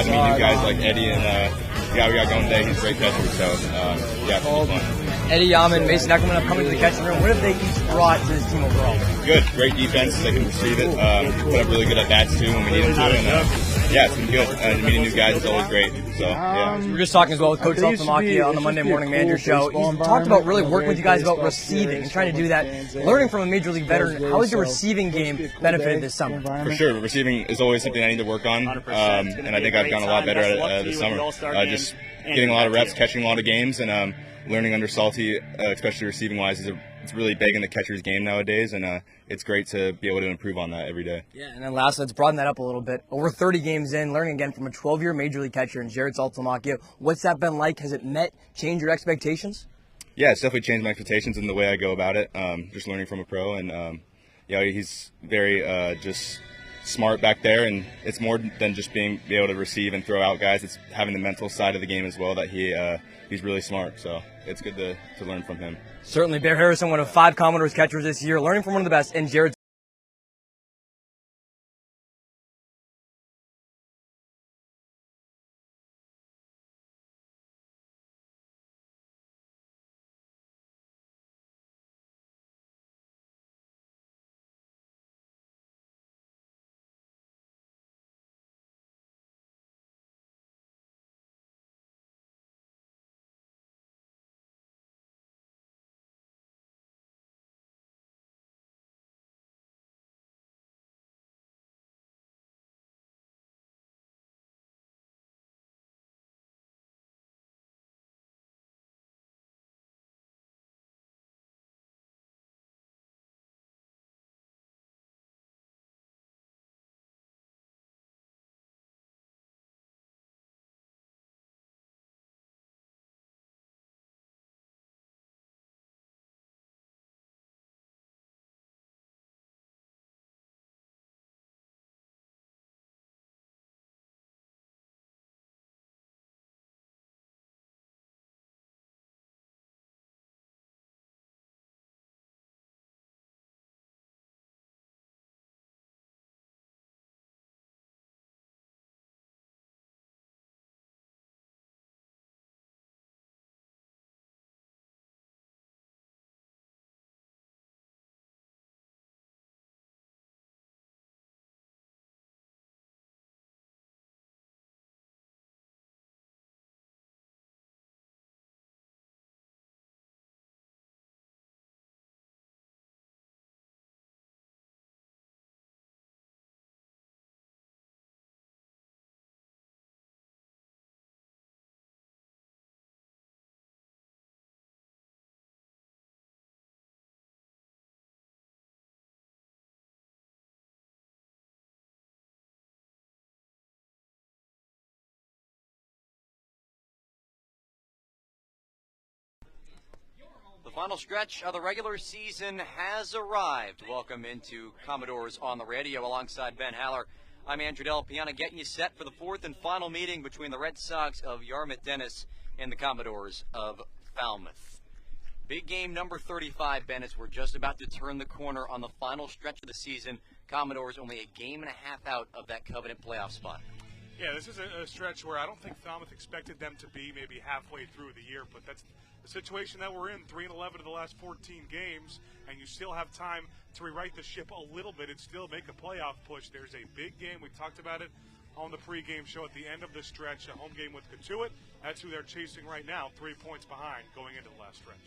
to meet new guys like Eddie and the guy we got going today. He's a great catcher, so yeah, it's fun. Eddie Yaman, Mason Eckerman have come into the catching room. What have they each brought to this team overall? Good, great defense. They can receive it. Put up really good at bats too when we need them to. And yeah, it's been good. Meeting new guys is always great. So yeah. We were just talking as well with Coach Saltamacchia on the Monday Morning Manager Show. He talked about really working with you guys about receiving and trying to do that. Learning from a Major League veteran, how has your receiving game benefited this summer? For sure, receiving is always something I need to work on, and I think I've gotten a lot better at it this summer. Just getting a lot of reps, catching a lot of games, and learning under Salty, especially receiving-wise, it's really big in the catcher's game nowadays, and it's great to be able to improve on that every day. Yeah, and then last, let's broaden that up a little bit. Over 30 games in, learning again from a 12-year Major League catcher in Jared Saltamacchia. What's that been like? Has it changed your expectations? Yeah, it's definitely changed my expectations and the way I go about it. Just learning from a pro, and he's very just smart back there, and it's more than just being able to receive and throw out guys. It's having the mental side of the game as well that he's really smart. So it's good to learn from him. Certainly, Bear Harrison, one of 5 Commodores catchers this year, learning from one of the best, and Jared. The final stretch of the regular season has arrived. Welcome into Commodores on the Radio alongside Ben Haller. I'm Andrew Del Piana, getting you set for the 4th and final meeting between the Red Sox of Yarmouth-Dennis and the Commodores of Falmouth. Big game number 35, Ben, as we're just about to turn the corner on the final stretch of the season. Commodores only a game and a half out of that coveted playoff spot. Yeah, this is a stretch where I don't think Falmouth expected them to be maybe halfway through the year, but that's the situation that we're in, 3-11 of the last 14 games, and you still have time to rewrite the ship a little bit and still make a playoff push. There's a big game. We talked about it on the pregame show at the end of the stretch, a home game with Katuitt. That's who they're chasing right now, 3 points behind going into the last stretch.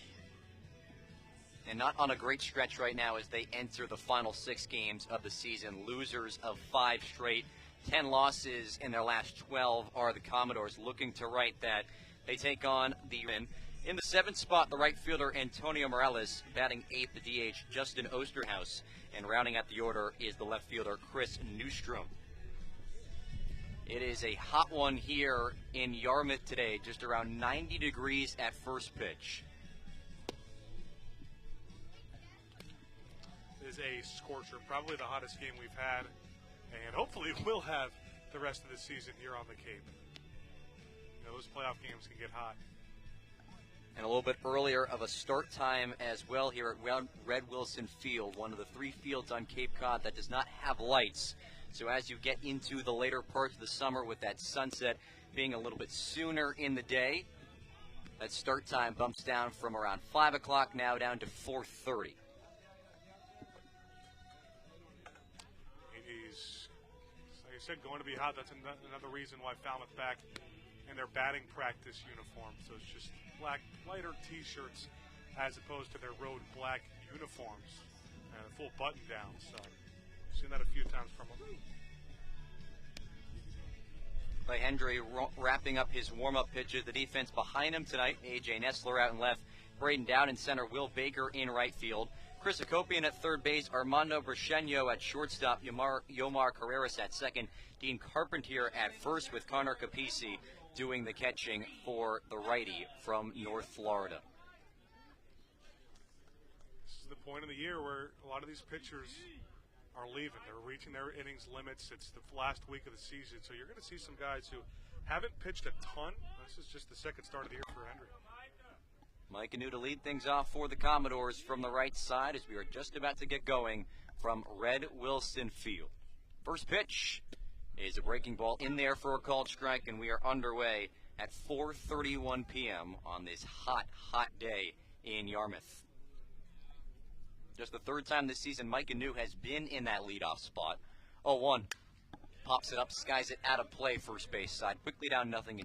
And not on a great stretch right now as they enter the final 6 games of the season. Losers of 5 straight. 10 losses in their last 12 are the Commodores, looking to right that. They take on the win. In the 7th spot, the right fielder Antonio Morales, batting 8th, the DH Justin Osterhaus, and rounding out the order is the left fielder Chris Newstrom. It is a hot one here in Yarmouth today, just around 90 degrees at first pitch. It is a scorcher, probably the hottest game we've had, and hopefully we'll have the rest of the season here on the Cape. You know, those playoff games can get hot. And a little bit earlier of a start time as well here at Red Wilson Field, one of the 3 fields on Cape Cod that does not have lights. So as you get into the later parts of the summer with that sunset being a little bit sooner in the day, that start time bumps down from around 5 o'clock now down to 4:30. He's, like I said, going to be hot. That's another reason why Falmouth back in their batting practice uniform. So it's just black, lighter T-shirts as opposed to their road black uniforms and a full button down. So I've seen that a few times from them. By Hendry wrapping up his warm-up pitches. The defense behind him tonight, A.J. Nestler out in left, Braden down in center, Will Baker in right field, Chris Akopian at third base, Armando Brachenio at shortstop, Yomar Carreras at second, Dean Carpentier at first with Connor Capisi doing the catching for the righty from North Florida. This is the point of the year where a lot of these pitchers are leaving. They're reaching their innings limits. It's the last week of the season, so you're going to see some guys who haven't pitched a ton. This is just the second start of the year for Hendry. Mike Anu to lead things off for the Commodores from the right side as we are just about to get going from Red Wilson Field. First pitch is a breaking ball in there for a called strike, and we are underway at 4:31 p.m. on this hot, hot day in Yarmouth. Just the third time this season Mike Anu has been in that leadoff spot. 0-1. Pops it up, skies it out of play first base side. Quickly down 0-2.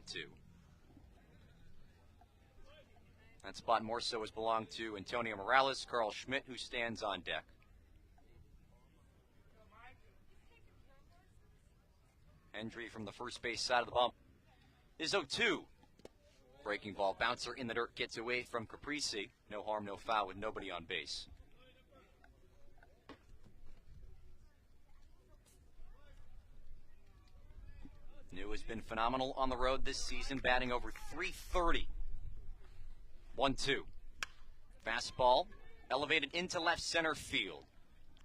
That spot more so has belonged to Antonio Morales, Carl Schmidt, who stands on deck. Hendry from the first base side of the bump is 0-2. Breaking ball, bouncer in the dirt, gets away from Caprisi. No harm, no foul with nobody on base. New has been phenomenal on the road this season, batting over .330. 1-2. Fastball elevated into left center field.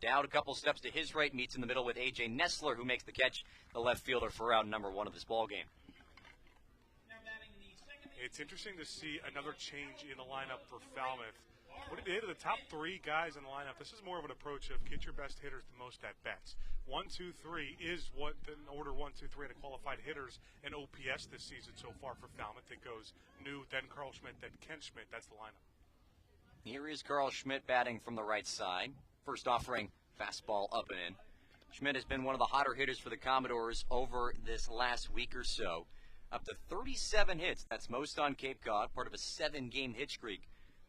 Down a couple steps to his right, meets in the middle with A.J. Nestler, who makes the catch, the left fielder for out number 1 of this ball game. It's interesting to see another change in the lineup for Falmouth. What did they hit the top 3 guys in the lineup? This is more of an approach of get your best hitters the most at bats. 1, 2, 3 is what in order 1, 2, 3 to qualified hitters and OPS this season so far for Falmouth. It goes New, then Carl Schmidt, then Ken Schmidt. That's the lineup. Here is Carl Schmidt batting from the right side. First offering, fastball up and in. Schmidt has been one of the hotter hitters for the Commodores over this last week or so. Up to 37 hits. That's most on Cape Cod, part of a 7-game hit streak.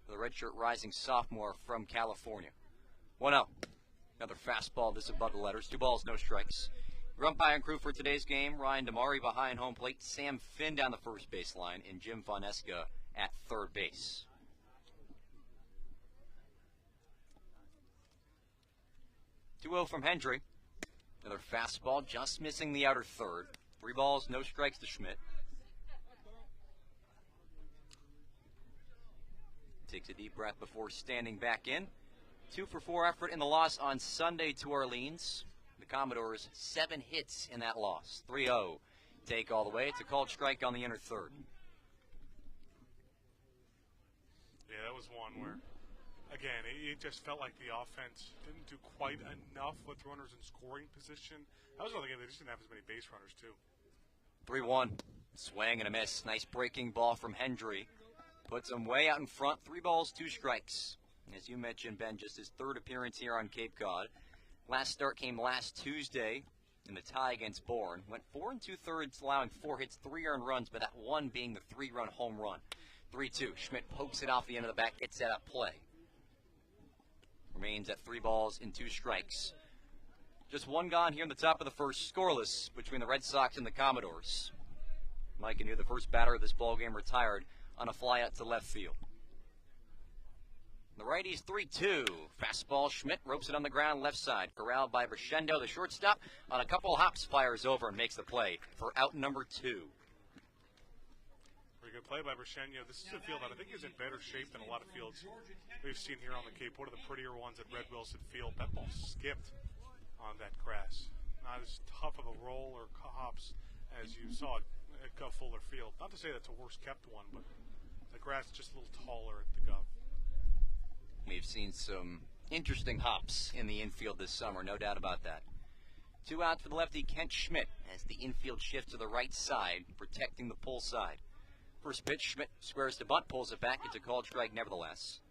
The redshirt rising sophomore from California. 1-0. Another fastball, this above the letters. 2 balls, no strikes. Your umpire crew for today's game, Ryan Damari behind home plate, Sam Finn down the first baseline, and Jim Fonesca at third base. .2-0 from Hendry. Another fastball, just missing the outer third. 3 balls, no strikes to Schmidt. Takes a deep breath before standing back in. 2-for-4 effort in the loss on Sunday to Orleans. The Commodores, 7 hits in that loss. 3-0. Take all the way. It's a called strike on the inner third. Yeah, that was one where, again, it just felt like the offense didn't do quite enough with runners in scoring position. That was another game. They just didn't have as many base runners, too. 3-1. Swing and a miss. Nice breaking ball from Hendry. Puts him way out in front. 3 balls, 2 strikes. As you mentioned, Ben, just his 3rd appearance here on Cape Cod. Last start came last Tuesday in the tie against Bourne. Went 4 2/3, allowing 4 hits, 3 earned runs, but that one being the 3-run home run. 3-2. Schmidt pokes it off the end of the bat, gets that up play. Remains at 3 balls and 2 strikes. Just 1 gone here in the top of the first, scoreless between the Red Sox and the Commodores. Mike Anu, the first batter of this ballgame, retired on a fly out to left field. The righties 3-2. Fastball, Schmidt ropes it on the ground left side. Corralled by Brachenio, the shortstop. On a couple of hops, fires over and makes the play for out number 2. Pretty good play by Brachenio. This is a field that I think is in better shape than a lot of fields we've seen here on the Cape. One of the prettier ones at Red Wilson Field. That ball skipped on that grass. Not as tough of a roll or hops as you saw at Gov Fuller Field. Not to say that's a worse kept one, but the grass is just a little taller at the Gov. We've seen some interesting hops in the infield this summer, no doubt about that. 2 outs for the lefty, Kent Schmidt, as the infield shifts to the right side, protecting the pull side. First pitch, Schmidt squares to bunt, pulls it back. It's a called strike nevertheless.